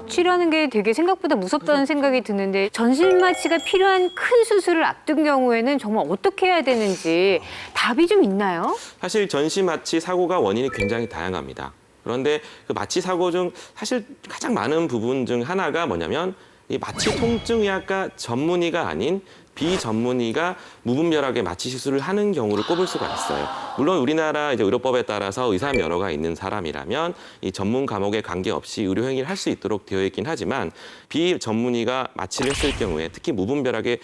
마취라는 게 되게 생각보다 무섭다는 생각이 드는데 전신 마취가 필요한 큰 수술을 앞둔 경우에는 정말 어떻게 해야 되는지 답이 좀 있나요? 사실 전신 마취 사고가 원인이 굉장히 다양합니다. 그런데 그 마취 사고 중 사실 가장 많은 부분 중 하나가 뭐냐면 이 마취 통증의학과 전문의가 아닌 비전문의가 무분별하게 마취 시술을 하는 경우를 꼽을 수가 있어요. 물론 우리나라 이제 의료법에 따라서 의사 면허가 있는 사람이라면 이 전문 과목에 관계없이 의료 행위를 할 수 있도록 되어 있긴 하지만 비전문의가 마취를 했을 경우에 특히 무분별하게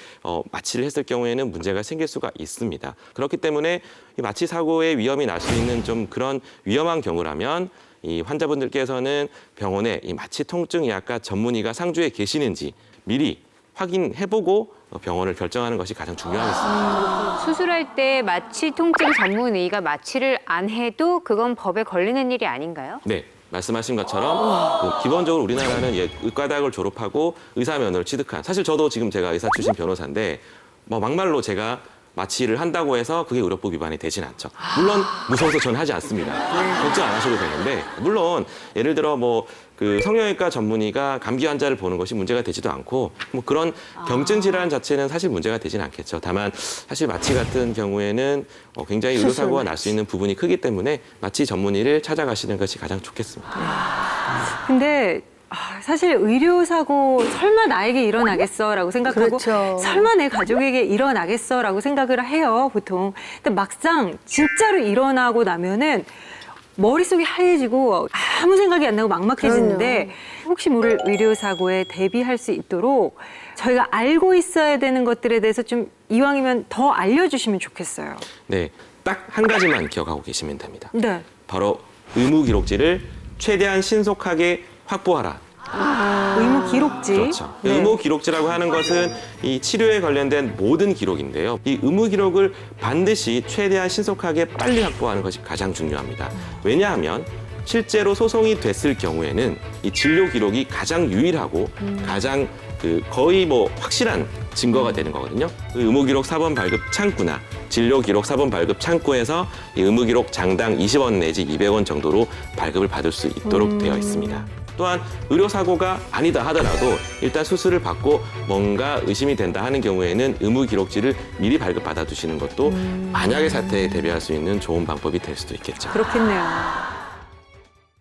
마취를 했을 경우에는 문제가 생길 수가 있습니다. 그렇기 때문에 이 마취 사고의 위험이 날 수 있는 좀 그런 위험한 경우라면 이 환자분들께서는 병원에 이 마취 통증의학과 전문의가 상주에 계시는지 미리 확인해보고 병원을 결정하는 것이 가장 중요하겠습니다. 수술할 때 마취 통증 전문의가 마취를 안 해도 그건 법에 걸리는 일이 아닌가요? 네, 말씀하신 것처럼 기본적으로 우리나라는 의과대학을 졸업하고 의사 면허를 취득한 사실 저도 지금 제가 의사 출신 변호사인데 막말로 제가 마취를 한다고 해서 그게 의료법 위반이 되진 않죠. 물론 무서워서 저는 하지 않습니다. 걱정 안 하셔도 되는데 물론 예를 들어 그 성형외과 전문의가 감기 환자를 보는 것이 문제가 되지도 않고 그런 경증 질환 자체는 사실 문제가 되진 않겠죠. 다만 사실 마취 같은 경우에는 굉장히 의료사고가 날 수 있는 부분이 크기 때문에 마취 전문의를 찾아가시는 것이 가장 좋겠습니다. 근데 사실 의료사고 설마 나에게 일어나겠어라고 생각하고 그렇죠. 설마 내 가족에게 일어나겠어라고 생각을 해요, 보통. 근데 막상 진짜로 일어나고 나면은 머릿속이 하얘지고 아무 생각이 안 나고 막막해지는데 혹시 모를 의료사고에 대비할 수 있도록 저희가 알고 있어야 되는 것들에 대해서 좀 이왕이면 더 알려주시면 좋겠어요. 네, 딱 한 가지만 기억하고 계시면 됩니다. 네. 바로 의무 기록지를 최대한 신속하게 확보하라. 의무 기록지. 그렇죠. 네. 의무 기록지라고 하는 것은 이 치료에 관련된 모든 기록인데요. 이 의무 기록을 반드시 최대한 신속하게 빨리 확보하는 것이 가장 중요합니다. 왜냐하면 실제로 소송이 됐을 경우에는 이 진료 기록이 가장 유일하고 가장 거의 확실한 증거가 되는 거거든요. 의무기록 사본 발급 창구나 진료기록 사본 발급 창구에서 이 의무기록 장당 20원 내지 200원 정도로 발급을 받을 수 있도록 되어 있습니다. 또한 의료사고가 아니다 하더라도 일단 수술을 받고 뭔가 의심이 된다 하는 경우에는 의무기록지를 미리 발급받아 두시는 것도 만약의 사태에 대비할 수 있는 좋은 방법이 될 수도 있겠죠. 그렇겠네요.